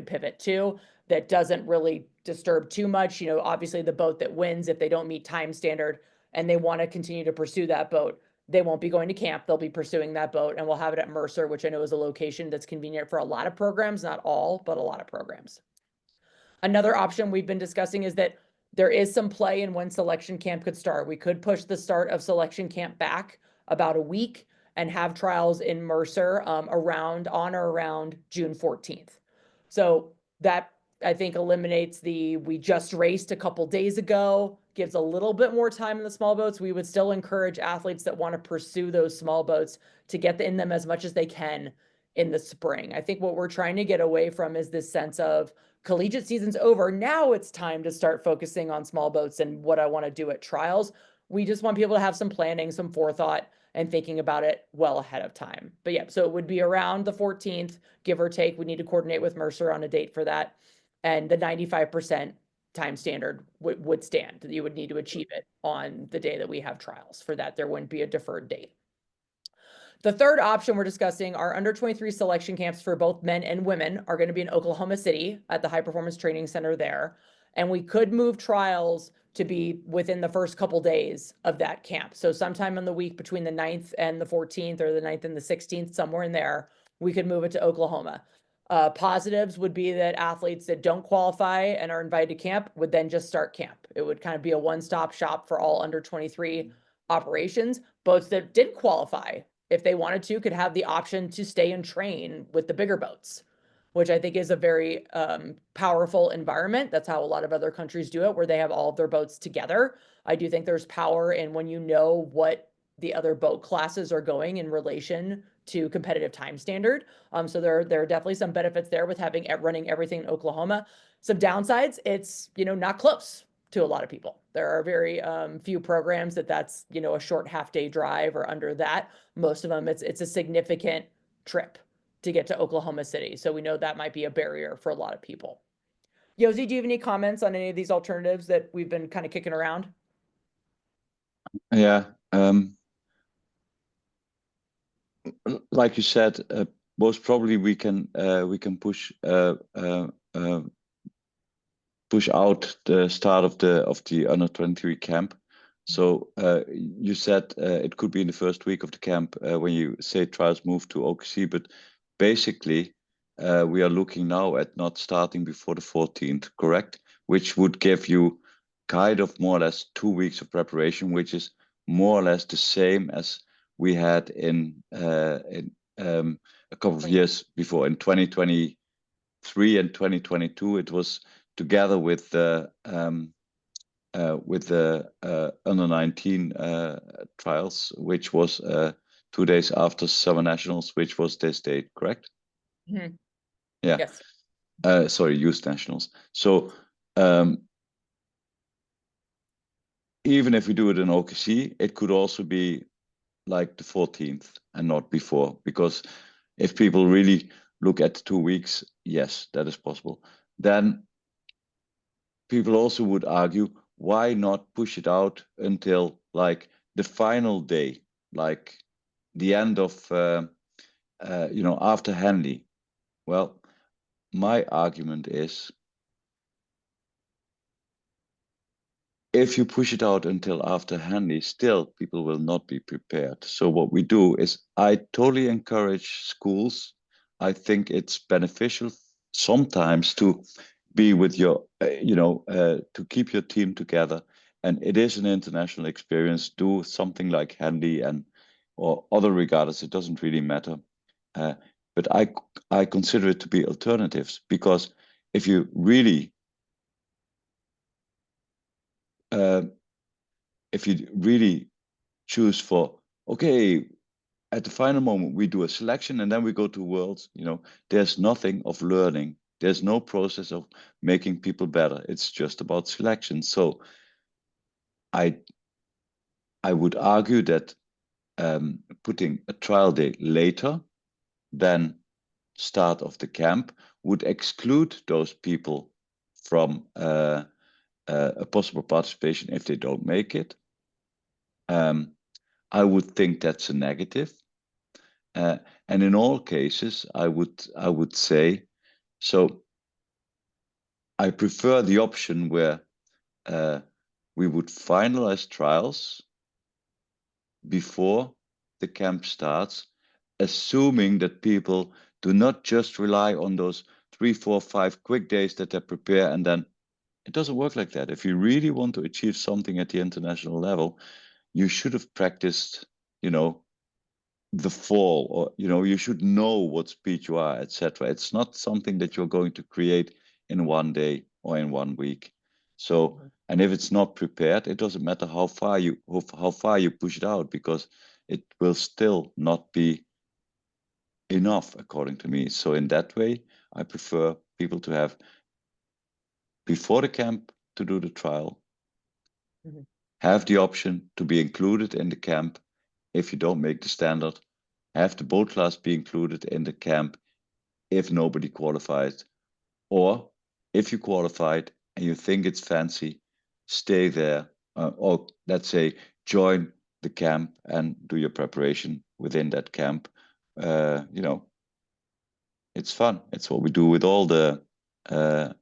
pivot to, that doesn't really disturb too much. Obviously the boat that wins, if they don't meet time standard and they want to continue to pursue that boat, they won't be going to camp. They'll be pursuing that boat, and we'll have it at Mercer, which I know is a location that's convenient for a lot of programs, not all, but a lot of programs. Another option we've been discussing is that there is some play in when selection camp could start. We could push the start of selection camp back about a week and have trials in Mercer on or around June 14th. So that, I think, eliminates we just raced a couple days ago, gives a little bit more time in the small boats. We would still encourage athletes that want to pursue those small boats to get in them as much as they can in the spring. I think what we're trying to get away from is this sense of collegiate season's over. Now it's time to start focusing on small boats and what I want to do at trials. We just want people to have some planning, some forethought, and thinking about it well ahead of time. But yeah, so it would be around the 14th, give or take. We need to coordinate with Mercer on a date for that. And the 95% time standard would stand. You would need to achieve it on the day that we have trials. For that, there wouldn't be a deferred date. The third option we're discussing, our under 23 selection camps for both men and women are going to be in Oklahoma City at the High Performance Training Center there. And we could move trials to be within the first couple days of that camp. So sometime in the week between the 9th and the 14th, or the 9th and the 16th, somewhere in there, we could move it to Oklahoma. Positives would be that athletes that don't qualify and are invited to camp would then just start camp. It would kind of be a one-stop shop for all under 23 operations. Boats that did qualify, if they wanted to, could have the option to stay and train with the bigger boats, which I think is a very powerful environment. That's how a lot of other countries do it, where they have all of their boats together. I do think there's power in when you know what the other boat classes are going in relation to competitive time standard. So there are definitely some benefits there with running everything in Oklahoma. Some downsides, it's not close to a lot of people. There are very few programs that's a short half-day drive or under that. Most of them, it's a significant trip to get to Oklahoma City. So we know that might be a barrier for a lot of people. Josy, do you have any comments on any of these alternatives that we've been kind of kicking around? Yeah. Like you said, most probably we can push out the start of the under 23 camp. So you said it could be in the first week of the camp when you say trials move to OKC, but basically we are looking now at not starting before the 14th, correct? Which would give you kind of more or less 2 weeks of preparation, which is more or less the same as we had in a couple of years before in 2023 and 2022. It was together with the under 19 trials, which was 2 days after Summer Nationals, which was this date, correct? Mhm. Yeah. Yes. Sorry, Youth Nationals. So um, even if we do it in OKC, it could also be like the 14th and not before, because if people really look at 2 weeks, yes, that is possible. Then people also would argue, why not push it out until like the final day, like the end of after Henley? Well, my argument is, if you push it out until after Henley, still people will not be prepared. So what we do is, I totally encourage schools. I think it's beneficial sometimes to be with your, to keep your team together. And it is an international experience. Do something like Henley and or other regattas. It doesn't really matter. Uh, but I consider it to be alternatives, because if you really uh, if you really choose for, okay, at the final moment we do a selection and then we go to worlds, there's nothing of learning, there's no process of making people better, it's just about selection. So i I would argue that putting a trial day later than start of the camp would exclude those people from a possible participation if they don't make it. I would think that's a negative. Uh, and in all cases, I would say, so I prefer the option where uh, we would finalize trials before the camp starts, assuming that people do not just rely on those 3, 4, 5 quick days that they prepare, and then it doesn't work like that. If you really want to achieve something at the international level, you should have practiced, you know, the fall, or you should know what speed you are, etc. It's not something that you're going to create in one day or in one week. So, and if it's not prepared, it doesn't matter how far you push it out, because it will still not be enough, according to me. So in that way, I prefer people to have before the camp to do the trial, Mhm. have the option to be included in the camp if you don't make the standard, have the boat class be included in the camp if nobody qualifies, or if you qualified and you think it's fancy, stay there, or let's say join the camp and do your preparation within that camp. It's fun. It's what we do with all the uh,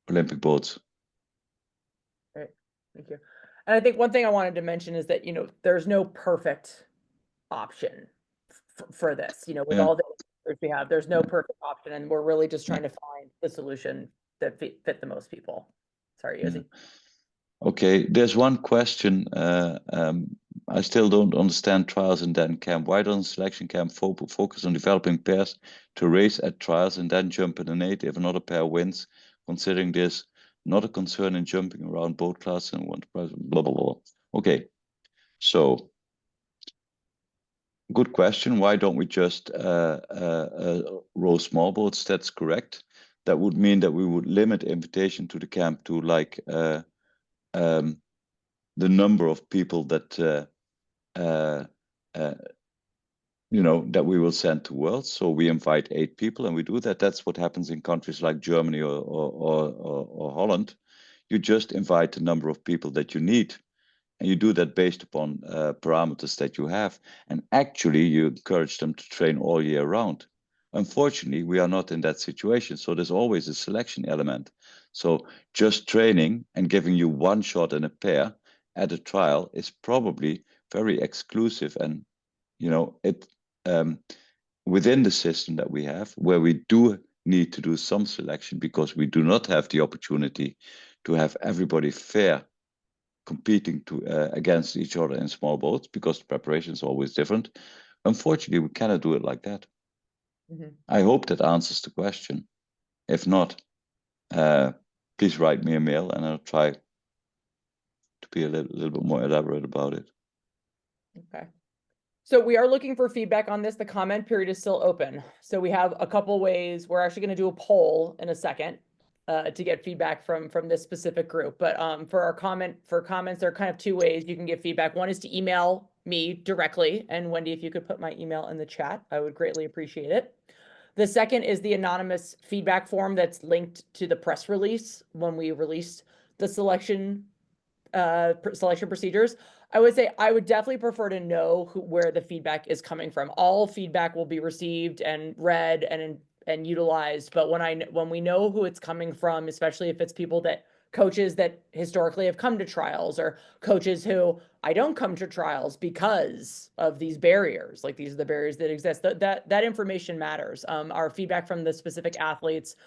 Olympic boats. Great. Thank you. And I think one thing I wanted to mention is that, there's no perfect option for this, with Yeah. all the answers we have, there's no perfect option, and we're really just trying to find the solution that fit the most people. Sorry, Yeah. Yossi. Okay, there's one question. I still don't understand trials and then camp. Why doesn't selection camp focus on developing pairs to race at trials and then jump in an eight if another pair wins? Considering this not a concern in jumping around boat class and one prize, blah blah blah. Okay, so good question. Why don't we just row small boats? That's correct. That would mean that we would limit invitation to the camp to like um, the number of people that uh, uh, that we will send to Worlds. So we invite 8 people, and we do that. That's what happens in countries like Germany or Holland. You just invite the number of people that you need. And you do that based upon parameters that you have. And actually, you encourage them to train all year round. Unfortunately, we are not in that situation. So there's always a selection element. So just training and giving you one shot in a pair at a trial is probably very exclusive. And, it within the system that we have, where we do need to do some selection because we do not have the opportunity to have everybody fair competing against each other in small boats because the preparation is always different. Unfortunately, we cannot do it like that. I hope that answers the question. If not, please write me a mail and I'll try to be a little bit more elaborate about it. Okay. So we are looking for feedback on this. The comment period is still open. So we have a couple ways. We're actually going to do a poll in a second to get feedback from this specific group. But for comments, there are kind of two ways you can give feedback. One is to email me directly. And Wendy, if you could put my email in the chat, I would greatly appreciate it. The second is the anonymous feedback form that's linked to the press release when we released the selection procedures. I would say I would definitely prefer to know where the feedback is coming from. All feedback will be received and read and utilized, but when we know who it's coming from, especially if it's coaches that historically have come to trials, or coaches who I don't come to trials because of these barriers, like these are the barriers that exist, that information matters. Our feedback from the specific athletes,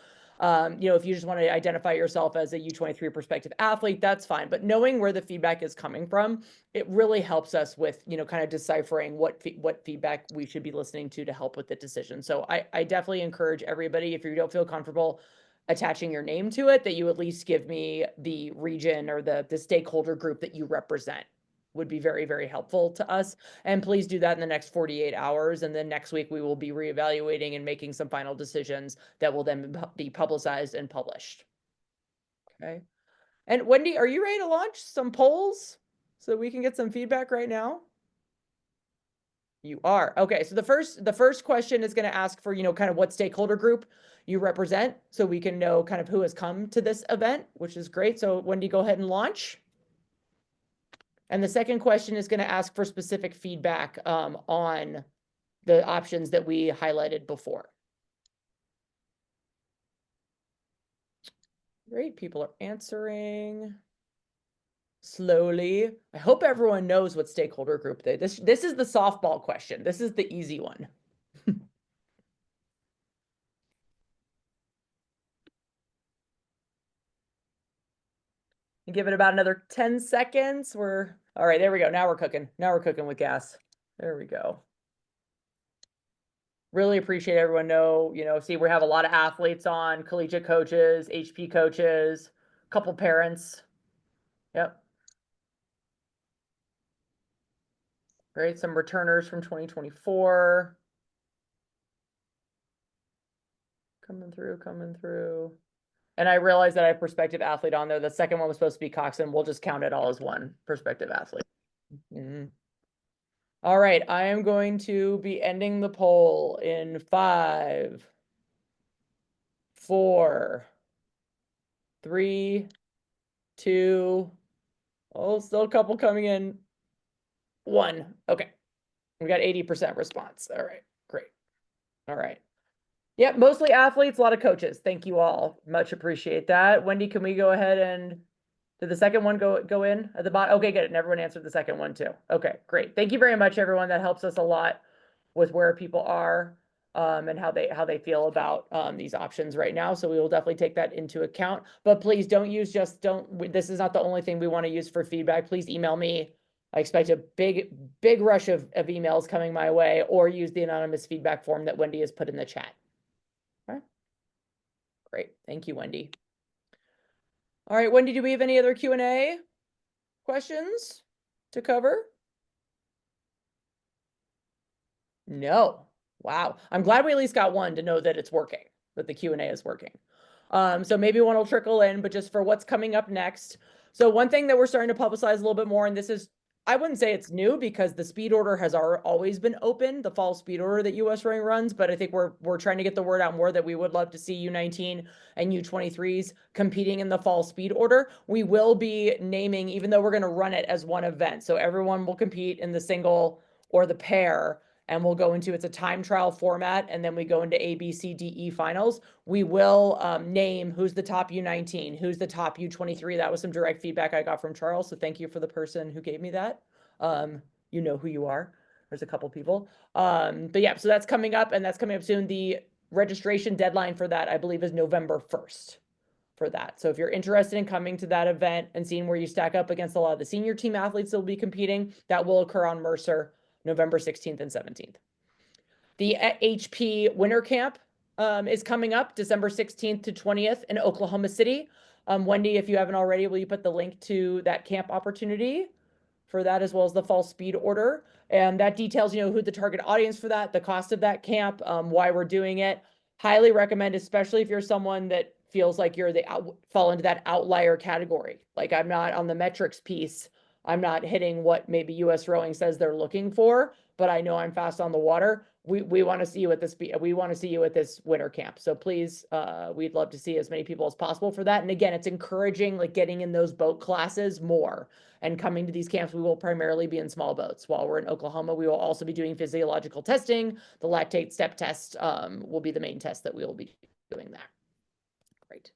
if you just want to identify yourself as a U23 prospective athlete, that's fine. But knowing where the feedback is coming from, it really helps us with, kind of deciphering what feedback we should be listening to help with the decision. So I definitely encourage everybody, if you don't feel comfortable attaching your name to it, that you at least give me the region or the stakeholder group that you represent. Would be very, very helpful to us. And please do that in the next 48 hours. And then next week, we will be reevaluating and making some final decisions that will then be publicized and published. Okay. And Wendy, are you ready to launch some polls so we can get some feedback right now? You are. Okay. So the first question is going to ask for, kind of what stakeholder group you represent, so we can know kind of who has come to this event, which is great. So Wendy, go ahead and launch. And the second question is going to ask for specific feedback on the options that we highlighted before. Great, people are answering slowly. I hope everyone knows what stakeholder group this is the softball question. This is the easy one. Give it about another 10 seconds. All right, there we go. Now we're cooking. Now we're cooking with gas. There we go. Really appreciate everyone see, we have a lot of athletes on, collegiate coaches, HP coaches, a couple parents. Yep. Great. Some returners from 2024. Coming through. And I realized that I have prospective athlete on there. The second one was supposed to be Coxon. We'll just count it all as one prospective athlete. All right. I am going to be ending the poll in 5, 4, 3, 2. Oh, still a couple coming in. 1. Okay. We got 80% response. All right. Great. All right. Yep, mostly athletes, a lot of coaches. Thank you all. Much appreciate that. Wendy, can we go ahead and did the second one go in at the bottom? Okay, good. And everyone answered the second one too. Okay, great. Thank you very much, everyone. That helps us a lot with where people are and how they feel about these options right now. So we will definitely take that into account. But please don't this is not the only thing we want to use for feedback. Please email me. I expect a big rush of emails coming my way, or use the anonymous feedback form that Wendy has put in the chat. Great. Thank you, Wendy. All right, Wendy, do we have any other Q&A questions to cover? No. Wow. I'm glad we at least got one to know that it's working, that the Q&A is working. So maybe one will trickle in, but just for what's coming up next. So one thing that we're starting to publicize a little bit more, and this is I wouldn't say it's new because the speed order has always been open, the fall speed order that USRowing runs, but I think we're trying to get the word out more that we would love to see U19 and U23s competing in the fall speed order. We will be naming, even though we're going to run it as one event, so everyone will compete in the single or the pair, and we'll go into, it's a time trial format, and then we go into A, B, C, D, E finals. We will name who's the top U19, who's the top U23. That was some direct feedback I got from Charles, so thank you for the person who gave me that. You know who you are. There's a couple people. But yeah, so that's coming up, and that's coming up soon. The registration deadline for that, I believe, is November 1st for that. So if you're interested in coming to that event and seeing where you stack up against a lot of the senior team athletes that will be competing, that will occur on Mercer, November 16th and 17th. The HP Winter Camp is coming up December 16th to 20th in Oklahoma City. Wendy, if you haven't already, will you put the link to that camp opportunity for that, as well as the fall speed order? And that details, who the target audience for that, the cost of that camp, why we're doing it. Highly recommend, especially if you're someone that feels like you're fall into that outlier category. Like, I'm not on the metrics piece. I'm not hitting what maybe USRowing says they're looking for, but I know I'm fast on the water. We want to see you at this. We want to see you at this winter camp. So please, we'd love to see as many people as possible for that. And again, it's encouraging, like, getting in those boat classes more and coming to these camps. We will primarily be in small boats. While we're in Oklahoma, we will also be doing physiological testing. The lactate step test will be the main test that we will be doing there. Great.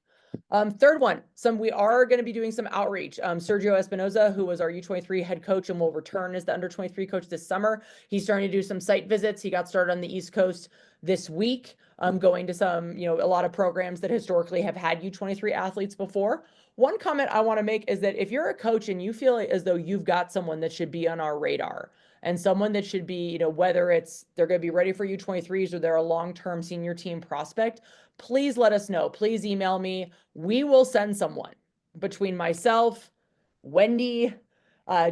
Third one, we are going to be doing some outreach. Sergio Espinoza, who was our U23 head coach and will return as the under 23 coach this summer, he's starting to do some site visits. He got started on the East Coast this week, going to some, a lot of programs that historically have had U23 athletes before. One comment I want to make is that if you're a coach and you feel as though you've got someone that should be on our radar, and someone that should be, whether it's they're going to be ready for U23s or they're a long-term senior team prospect, please let us know. Please email me. We will send someone. Between myself, Wendy,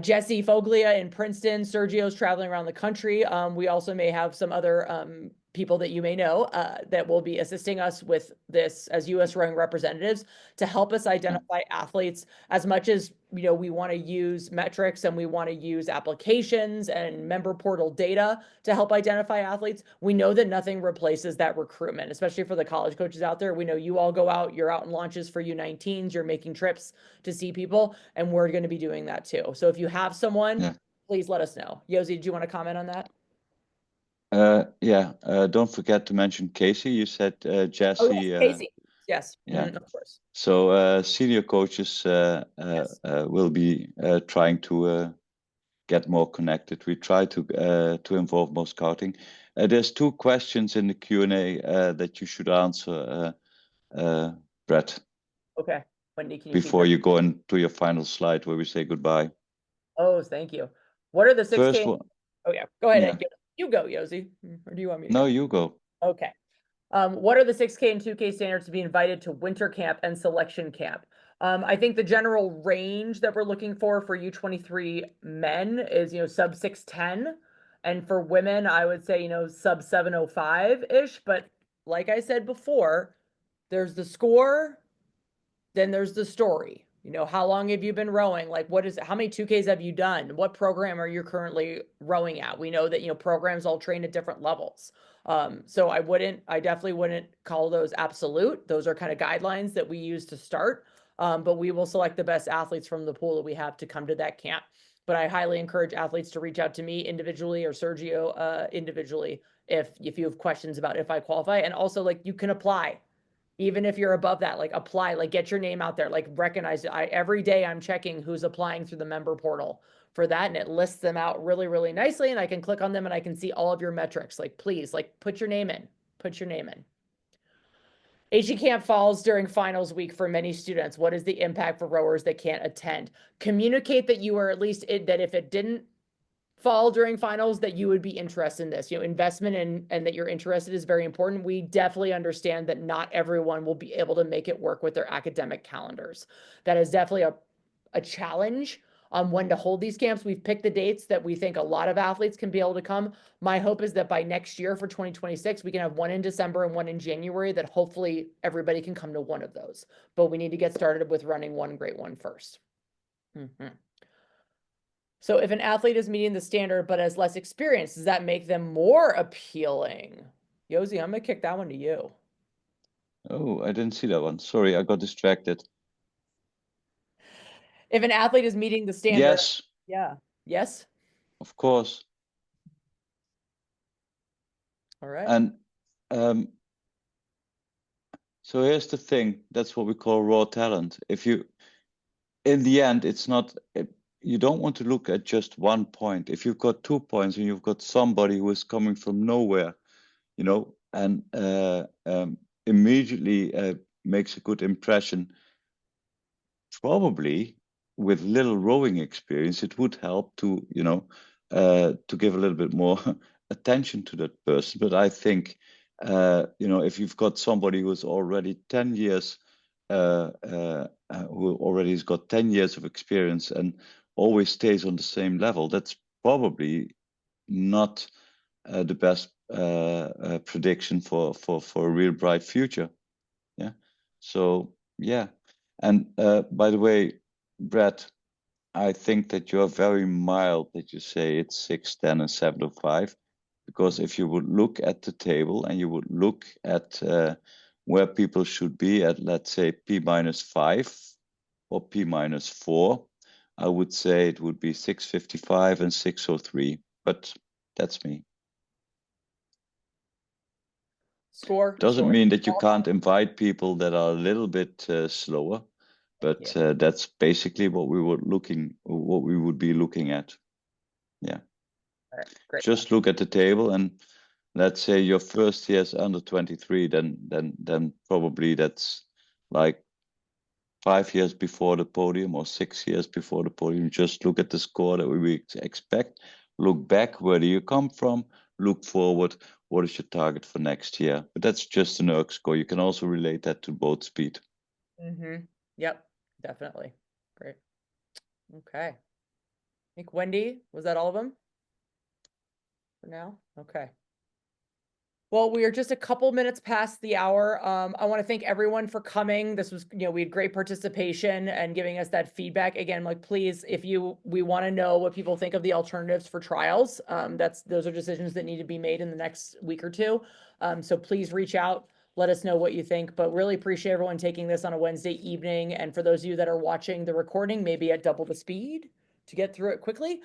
Jesse Foglia in Princeton, Sergio's traveling around the country. We also may have some other people that you may know that will be assisting us with this as USRowing representatives to help us identify athletes. As much as we want to use metrics and we want to use applications and member portal data to help identify athletes, we know that nothing replaces that recruitment, especially for the college coaches out there. We know you all go out, you're out in launches for U19s, you're making trips to see people, and we're going to be doing that too. So if you have someone, please let us know. Josy, did you want to comment on that? Don't forget to mention Casey. You said Jesse. Oh, yes, Casey. Yes. Yeah. Of course. So senior coaches will be trying to get more connected. We try to involve more scouting. There's 2 questions in the Q&A that you should answer, Brett. Okay. Wendy, can you before you go into your final slide where we say goodbye. Oh, thank you. What are the 6K? First one. Oh yeah, go ahead. Yeah. You go, Josy. Or do you want me to? No, you go. Okay. What are the 6K and 2K standards to be invited to winter camp and selection camp? I think the general range that we're looking for U23 men is, sub 610. And for women, I would say, sub 705-ish. But like I said before, there's the score, then there's the story. How long have you been rowing? Like, how many 2Ks have you done? What program are you currently rowing at? We know that, programs all train at different levels. So I definitely wouldn't call those absolute. Those are kind of guidelines that we use to start. But we will select the best athletes from the pool that we have to come to that camp. But I highly encourage athletes to reach out to me individually or Sergio individually if you have questions about if I qualify. And also, like, you can apply. Even if you're above that, like, apply, like, get your name out there, like, recognize it. Every day I'm checking who's applying through the member portal for that, and it lists them out really, really nicely, and I can click on them and I can see all of your metrics. Like, please, like, put your name in. HE camp falls during finals week for many students. What is the impact for rowers that can't attend? Communicate that you are at least, that if it didn't fall during finals, that you would be interested in this. Investment and that you're interested is very important. We definitely understand that not everyone will be able to make it work with their academic calendars. That is definitely a challenge on when to hold these camps. We've picked the dates that we think a lot of athletes can be able to come. My hope is that by next year for 2026, we can have one in December and one in January, that hopefully everybody can come to one of those. But we need to get started with running one great one first. So if an athlete is meeting the standard but has less experience, does that make them more appealing? Josy, I'm gonna kick that one to you. Oh, I didn't see that one. Sorry, I got distracted. If an athlete is meeting the standard, Yes, yeah. Yes? of course. All right. And um, so here's the thing. That's what we call raw talent. If you, in the end, it's not, you don't want to look at just one point. If you've got 2 points and you've got somebody who is coming from nowhere, and immediately makes a good impression, probably with little rowing experience, it would help to give a little bit more attention to that person. But I think, if you've got somebody who's already 10 years, who already has got 10 years of experience and always stays on the same level, that's probably not the best prediction for a real bright future. Yeah. So, yeah. And by the way, Brett, I think that you're very mild that you say it's 610 and 705, because if you would look at the table and you would look at where people should be at, let's say, P-5 or P-4, I would say it would be 655 and 603, but that's me. Score. Doesn't mean that you can't invite people that are a little bit slower, but that's basically what we would be looking at. Yeah. All right, great. Just look at the table, and let's say your first year's under 23, then probably that's like 5 years before the podium or 6 years before the podium. Just look at the score that we expect. Look back, where do you come from? Look forward, what is your target for next year? But that's just an ERG score. You can also relate that to boat speed. Mm-hmm. Yep, definitely. Great. Okay. I think Wendy, was that all of them for now? Okay. Well, we are just a couple minutes past the hour. I want to thank everyone for coming. This was, we had great participation and giving us that feedback. Again, like, please, we want to know what people think of the alternatives for trials. Those are decisions that need to be made in the next week or two. So please reach out, let us know what you think, but really appreciate everyone taking this on a Wednesday evening. And for those of you that are watching the recording, maybe at double the speed to get through it quickly.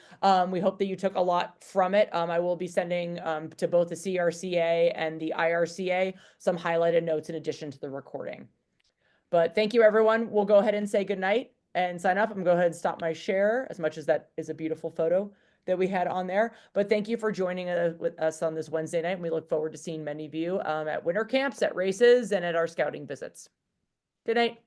We hope that you took a lot from it. I will be sending to both the CRCA and the IRCA some highlighted notes in addition to the recording. But thank you, everyone. We'll go ahead and say goodnight and sign up. I'm going to go ahead and stop my share, as much as that is a beautiful photo that we had on there. But thank you for joining with us on this Wednesday night. And we look forward to seeing many of you at winter camps, at races, and at our scouting visits. Good night.